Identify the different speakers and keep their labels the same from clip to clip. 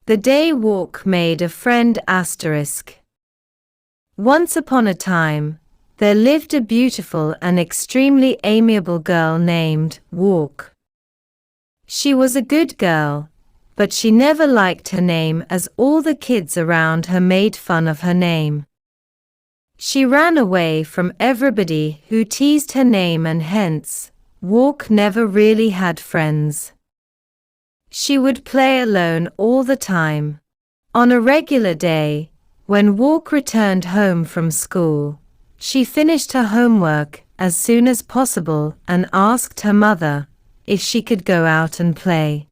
Speaker 1: The day Walk made a friend *. Once upon a time, there lived a beautiful and extremely amiable girl named Walk. She was a good girl, but she never liked her name as all the kids around her made fun of her name. She ran away from everybody who teased her name, and hence, Walk never really had friends. She would play alone all the time. On a regular day, when Walk returned home from school, she finished her homework as soon as possible and asked her mother if she could go out and play.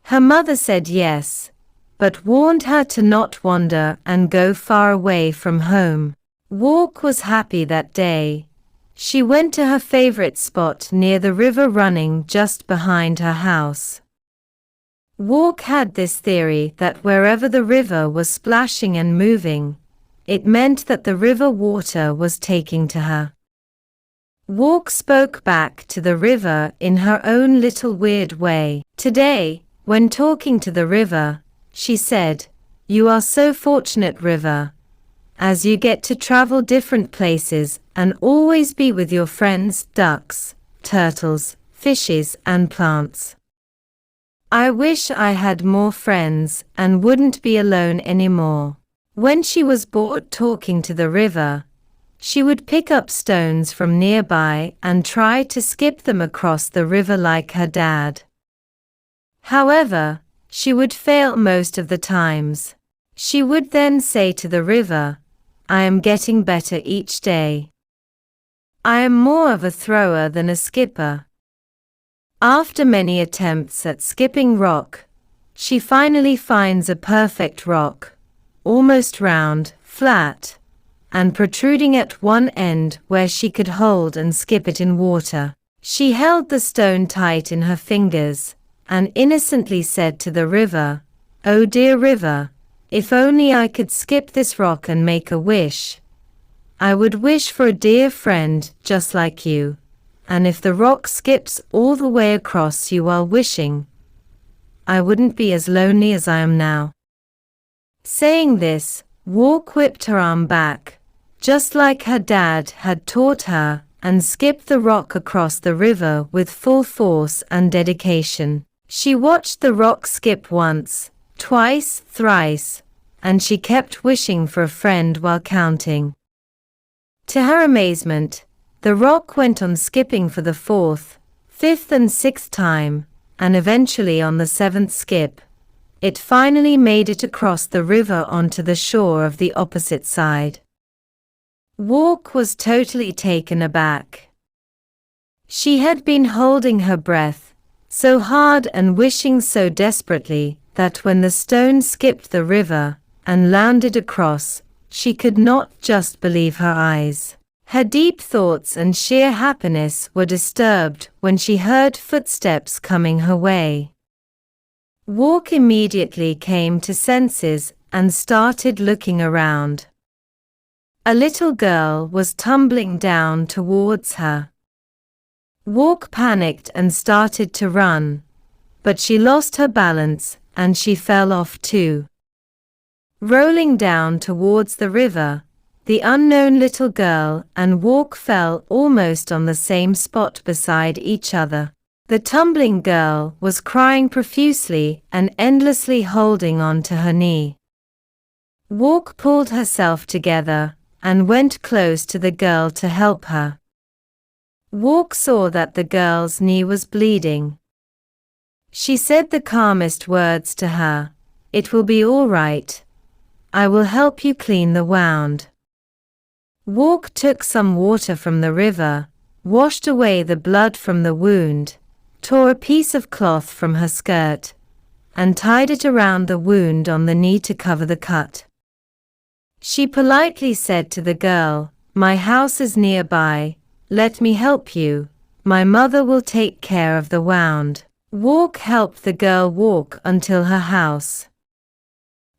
Speaker 1: Her mother said yes, but warned her to not wander and go far away from home. Walk was happy that day. She went to her favorite spot near the river running just behind her house. Walk had this theory that wherever the river was splashing and moving, it meant that the river water was taking to her. Walk spoke back to the river in her own little weird way. Today, when talking to the river, she said, "You are so fortunate, river, as you get to travel different places and always be with your friends, ducks, turtles, fishes, and plants. I wish I had more friends and wouldn't be alone anymore." When she was bored talking to the river, she would pick up stones from nearby and try to skip them across the river like her dad. However, she would fail most of the times. She would then say to the river, "I am getting better each day. I am more of a thrower than a skipper." After many attempts at skipping rock, she finally finds a perfect rock, almost round, flat, and protruding at one end where she could hold and skip it in water. She held the stone tight in her fingers, and innocently said to the river, "Oh dear river, if only I could skip this rock and make a wish. I would wish for a dear friend just like you. And if the rock skips all the way across you while wishing, I wouldn't be as lonely as I am now." Saying this, Walk whipped her arm back, just like her dad had taught her, and skipped the rock across the river with full force and dedication. She watched the rock skip once, twice, thrice, and she kept wishing for a friend while counting. To her amazement, the rock went on skipping for the fourth, fifth, and sixth time, and eventually on the seventh skip, it finally made it across the river onto the shore of the opposite side. Walk was totally taken aback. She had been holding her breath so hard and wishing so desperately that when the stone skipped the river and landed across, she could not just believe her eyes. Her deep thoughts and sheer happiness were disturbed when she heard footsteps coming her way. Walk immediately came to senses and started looking around. A little girl was tumbling down towards her. Walk panicked and started to run, but she lost her balance and she fell off too. Rolling down towards the river, the unknown little girl and Walk fell almost on the same spot beside each other. The tumbling girl was crying profusely and endlessly holding on to her knee. Walk pulled herself together and went close to the girl to help her. Walk saw that the girl's knee was bleeding. She said the calmest words to her, "It will be all right. I will help you clean the wound." Walk took some water from the river, washed away the blood from the wound, tore a piece of cloth from her skirt, and tied it around the wound on the knee to cover the cut. She politely said to the girl, "My house is nearby, let me help you, my mother will take care of the wound." Walk helped the girl walk until her house.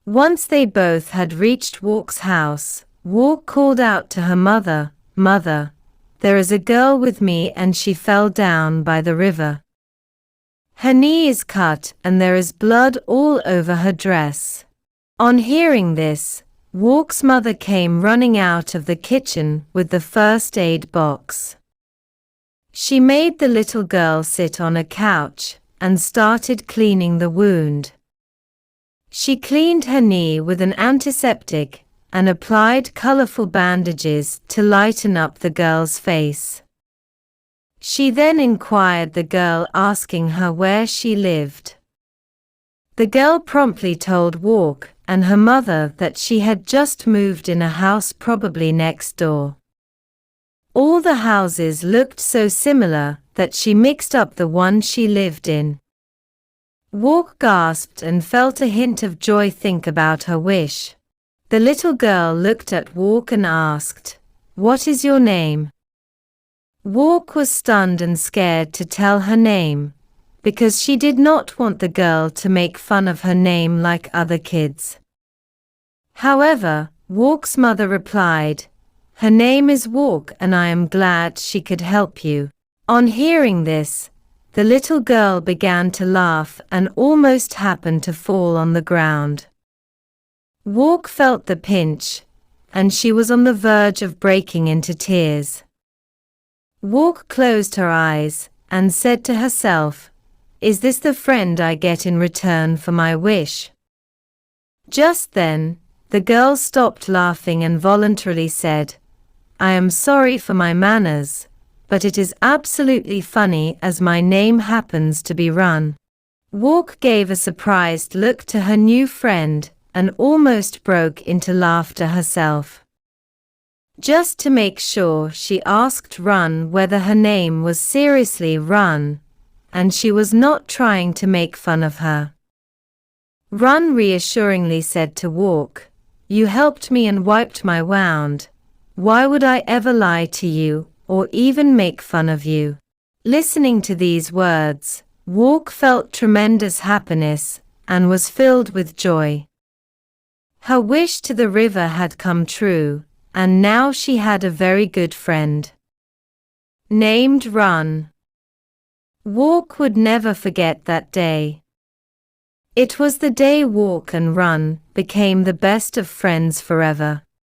Speaker 1: Once they both had reached Walk's house, Walk called out to her mother, "Mother, there is a girl with me and she fell down by the river. Her knee is cut and there is blood all over her dress. On hearing this, Walk's mother came running out of the kitchen with the first aid box. She made the little girl sit on a couch and started cleaning the wound. She cleaned her knee with an antiseptic and applied colorful bandages to lighten up the girl's face. She then inquired the girl, asking her where she lived. The girl promptly told Walk and her mother that she had just moved in a house probably next door. All the houses looked so similar that she mixed up the one she lived in. Walk gasped and felt a hint of joy think about her wish. The little girl looked at Walk and asked, "What is your name?" Walk was stunned and scared to tell her name, because she did not want the girl to make fun of her name like other kids. However, Walk's mother replied, "Her name is Walk and I am glad she could help you." On hearing this, the little girl began to laugh and almost happened to fall on the ground. Walk felt the pinch, and she was on the verge of breaking into tears. Walk closed her eyes and said to herself, "Is this the friend I get in return for my wish?" Just then, the girl stopped laughing and voluntarily said, "I am sorry for my manners, but it is absolutely funny as my name happens to be Run." Walk gave a surprised look to her new friend and almost broke into laughter herself. Just to make sure, she asked Run whether her name was seriously Run, and she was not trying to make fun of her. Run reassuringly said to Walk, "You helped me and wiped my wound. Why would I ever lie to you or even make fun of you?" Listening to these words, Walk felt tremendous happiness and was filled with joy. Her wish to the river had come true, and now she had a very good friend named Run. Walk would never forget that day. It was the day Walk and Run became the best of friends forever.